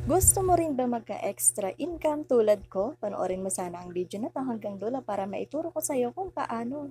Gusto mo rin ba magka-extra income tulad ko? Panoorin mo sana ang video na 'to hanggang dulo para maituro ko sa'yo kung paano.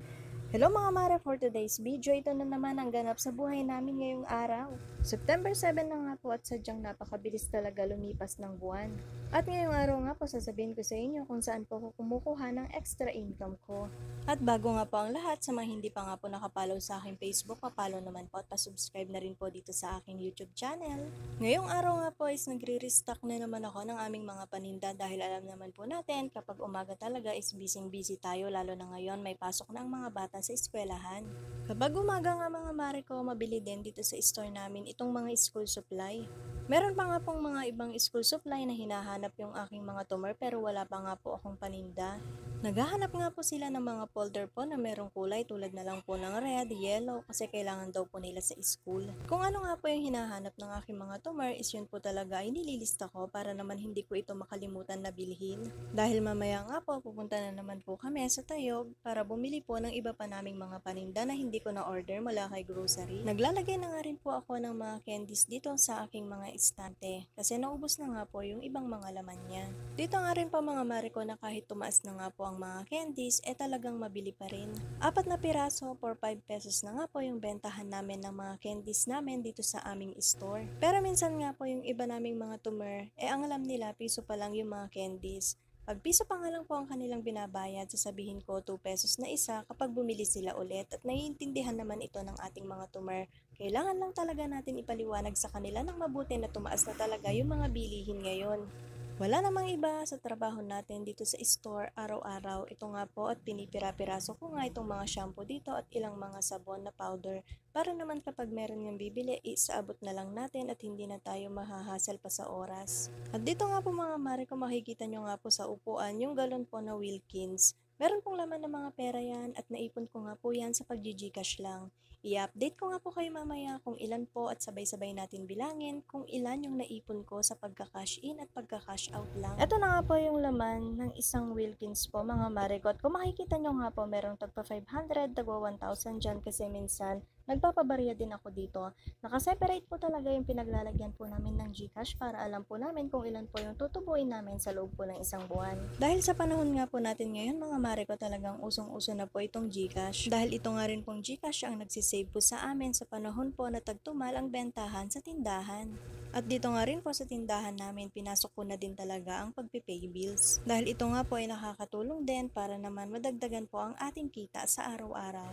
Hello mga mare, for today's video, ito na naman ang ganap sa buhay namin ngayong araw. September 7 na nga po at sadyang napakabilis talaga lumipas ng buwan. At ngayong araw nga po sasabihin ko sa inyo kung saan po ako kumukuha ng extra income ko. At bago nga po ang lahat, sa mga hindi pa nga po nakapollow sa aking Facebook, papollow naman po at pasubscribe na rin po dito sa aking YouTube channel. Ngayong araw nga po is nagre-restock na naman ako ng aming mga paninda dahil alam naman po natin kapag umaga talaga is busy tayo, lalo na ngayon may pasok na ang mga bata sa eskwelahan. Kapag umaga nga mga mare ko, mabili din dito sa store namin itong mga school supply. Meron pa nga pong mga ibang school supply na hinahanap yung aking mga tumer pero wala pa nga po akong paninda. Naghahanap nga po sila ng mga folder po na merong kulay tulad na lang po ng red, yellow kasi kailangan daw po nila sa school. Kung ano nga po yung hinahanap ng aking mga tumer is yun po talaga ay nililista ko para naman hindi ko ito makalimutan na bilhin. Dahil mamaya nga po pupunta na naman po kami sa Tayog para bumili po ng iba pa naming mga paninda na hindi ko na order mula kay grocery. Naglalagay na nga rin po ako ng mga candies dito sa aking mga estante kasi naubos na nga po yung ibang mga laman niya. Dito nga rin po mga mare ko na kahit tumaas na nga po ang mga candies talagang mabili pa rin. 4 na piraso for 5 pesos na nga po yung bentahan namin ng mga candies namin dito sa aming store. Pero minsan nga po yung iba naming mga tumer, ang alam nila piso pa lang yung mga candies. Pag piso pa nga lang po ang kanilang binabayad, sasabihin ko 2 pesos na isa kapag bumili sila ulit at naiintindihan naman ito ng ating mga tumer. Kailangan lang talaga natin ipaliwanag sa kanila ng mabuti na tumaas na talaga yung mga bilihin ngayon. Wala namang iba sa trabaho natin dito sa store araw-araw. Ito nga po at pinipira-piraso ko nga itong mga shampoo dito at ilang mga sabon na powder para naman kapag meron yung bibili, isaabot na lang natin at hindi na tayo mahahasal pa sa oras. At dito nga po mga mare ko makikita nyo nga po sa upuan yung galon po na Wilkins. Meron pong laman ng mga pera yan at naipon ko nga po yan sa pag-GCash lang. I-update ko nga po kayo mamaya kung ilan po at sabay-sabay natin bilangin kung ilan yung naipon ko sa pagka-cash in at pagka-cash out lang. Ito na nga po yung laman ng isang Wilkins po mga marikot. Kung makikita nyo nga po merong tagpa 500, tagwa 1,000 dyan kasi minsan nagpapabarya din ako dito. Nakaseparate po talaga yung pinaglalagyan po namin ng GCash para alam po namin kung ilan po yung tutubuin namin sa loob po ng isang buwan. Dahil sa panahon nga po natin ngayon mga mare ko talagang usong-uso na po itong GCash. Dahil ito nga rin pong GCash ang nagsisave po sa amin sa panahon po na tagtumal ang bentahan sa tindahan. At dito nga rin po sa tindahan namin, pinasok ko na din talaga ang pagpipay bills. Dahil ito nga po ay nakakatulong din para naman madagdagan po ang ating kita sa araw-araw.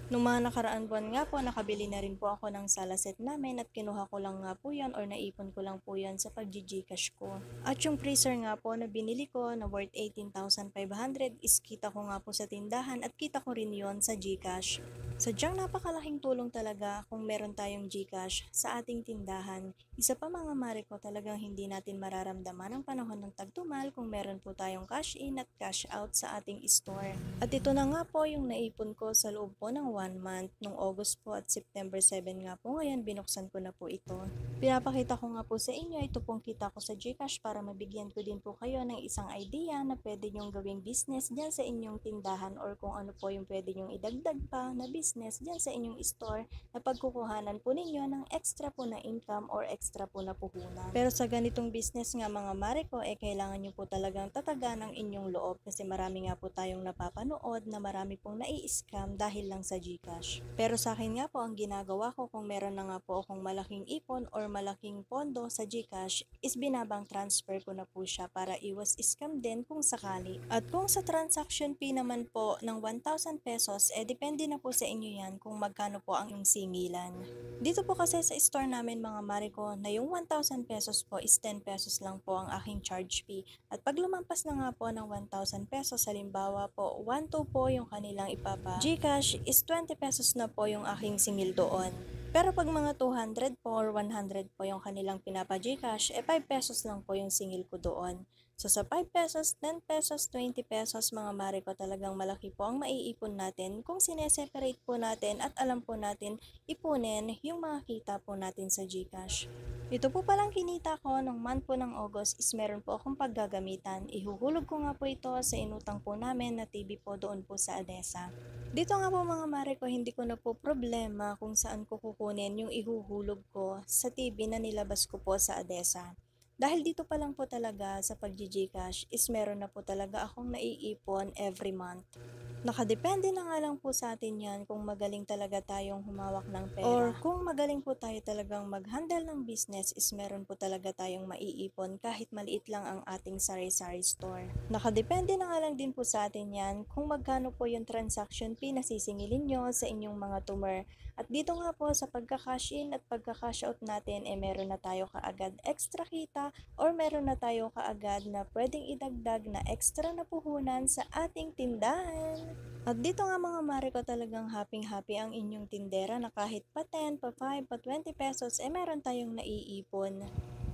Nung mga nakaraan buwan nga po, nakabili na rin po ako ng salaset namin at kinuha ko lang nga po yan or naipon ko lang po yan sa pag-GCash ko. At yung freezer nga po na binili ko na worth 18,500 is kita ko nga po sa tindahan at kita ko rin yon sa GCash. Sadyang napakalaking tulong talaga kung meron tayong GCash sa ating tindahan. Isa pa mga mare ko talagang hindi natin mararamdaman ang panahon ng tagtumal kung meron po tayong cash in at cash out sa ating store. At ito na nga po yung naipon ko sa loob po ng 1 month nung August po at September 7 nga po. Ngayon binuksan ko na po ito. Pinapakita ko nga po sa inyo ito pong kita ko sa GCash para mabigyan ko din po kayo ng isang idea na pwede nyong gawing business dyan sa inyong tindahan or kung ano po yung pwede nyong idagdag pa na business dyan sa inyong store na pagkukuhanan po ninyo ng extra po na income or extra po na puhunan. Pero sa ganitong business nga mga mare ko, kailangan nyo po talagang tatagan ang inyong loob kasi marami nga po tayong napapanood na marami pong nai-scam dahil lang sa GCash. Pero sa akin nga po, ang ginagawa ko kung meron na nga po akong malaking ipon or malaking pondo sa GCash is binabang transfer ko na po siya para iwas scam din kung sakali. At kung sa transaction fee naman po ng 1,000 pesos, depende na po sa inyo yan kung magkano po ang singilan. Dito po kasi sa store namin mga mare ko na yung 1,000 pesos po is 10 pesos lang po ang aking charge fee. At pag lumampas na nga po ng 1,000 pesos, halimbawa po 1,2 po yung kanilang ipapa GCash is 20 pesos na po yung aking singil doon. Pero pag mga 200 po or 100 po yung kanilang pinapa GCash, 5 pesos lang po yung singil ko doon. So sa 5 pesos, 10 pesos, 20 pesos mga mare ko talagang malaki po ang maiipon natin kung sineseparate po natin at alam po natin ipunin yung mga kita po natin sa GCash. Ito po palang kinita ko nung month po ng August is meron po akong paggagamitan. Ihuhulog ko nga po ito sa inutang po namin na TV po doon po sa ADESA. Dito nga po mga mare ko, hindi ko na po problema kung saan ko kukunin yung ihuhulog ko sa TV na nilabas ko po sa ADESA. Dahil dito pa lang po talaga sa pag-GCash is meron na po talaga akong naiipon every month. Nakadepende na nga lang po sa atin yan kung magaling talaga tayong humawak ng pera. Or kung magaling po tayo talagang mag-handle ng business is meron po talaga tayong maiipon kahit maliit lang ang ating sari-sari store. Nakadepende na nga lang din po sa atin yan kung magkano po yung transaction fee na sisingilin nyo sa inyong mga tumer. At dito nga po sa pagka-cash in at pagka-cash out natin meron na tayo kaagad extra kita or meron na tayo kaagad na pwedeng idagdag na extra na puhunan sa ating tindahan. At dito nga mga mare ko talagang happy ang inyong tindera na kahit pa 10, pa 5, pa 20 pesos meron tayong naiipon.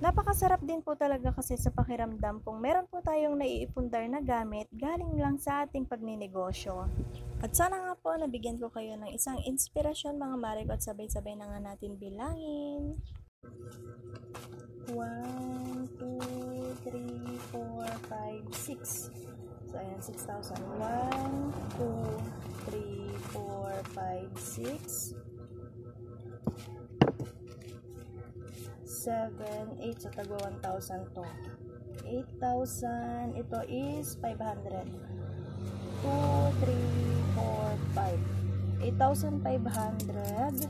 Napakasarap din po talaga kasi sa pakiramdam kung meron po tayong naiipundar na gamit galing lang sa ating pagninegosyo. At sana nga po nabigyan ko kayo ng isang inspirasyon mga mare ko at sabay-sabay na nga natin bilangin. 1, 2, 3, 4, 5, 6. So, ayan, 6,000. 1, 2, 3, 4, 5, 6, 7, 8. So, tagwa 1,000 to. 8,000. Ito is 500. 2, 3, 4, 5. 8,500.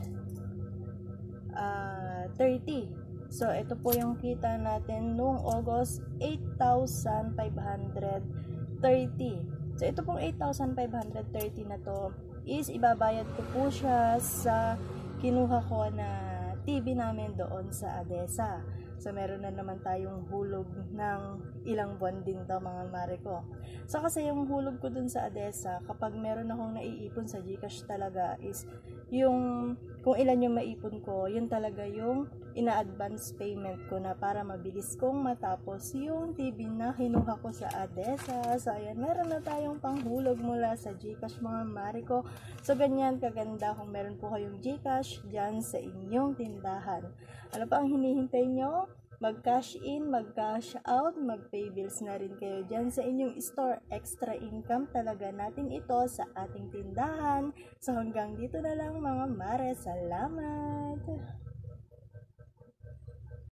30. So, ito po yung kita natin noong August, 8,530. So, ito pong 8,530 na to is ibabayad ko po siya sa kinuha ko na TV namin doon sa ADESA. So, meron na naman tayong hulog ng ilang buwan din to mga mare ko. So, kasi yung hulog ko dun sa ADESA, kapag meron akong naiipon sa GCash talaga is yung kung ilan yung maipon ko, yun talaga yung ina-advance payment ko na para mabilis kong matapos yung TV na kinuha ko sa ADESA. So, ayan, meron na tayong panghulog mula sa GCash mga mare ko. So, ganyan kaganda kung meron po kayong GCash dyan sa inyong tindahan. Ano pa ang hinihintay nyo? Mag-cash in, mag-cash out, mag-pay bills na rin kayo dyan sa inyong store. Extra income talaga natin ito sa ating tindahan. So hanggang dito na lang mga mare. Salamat!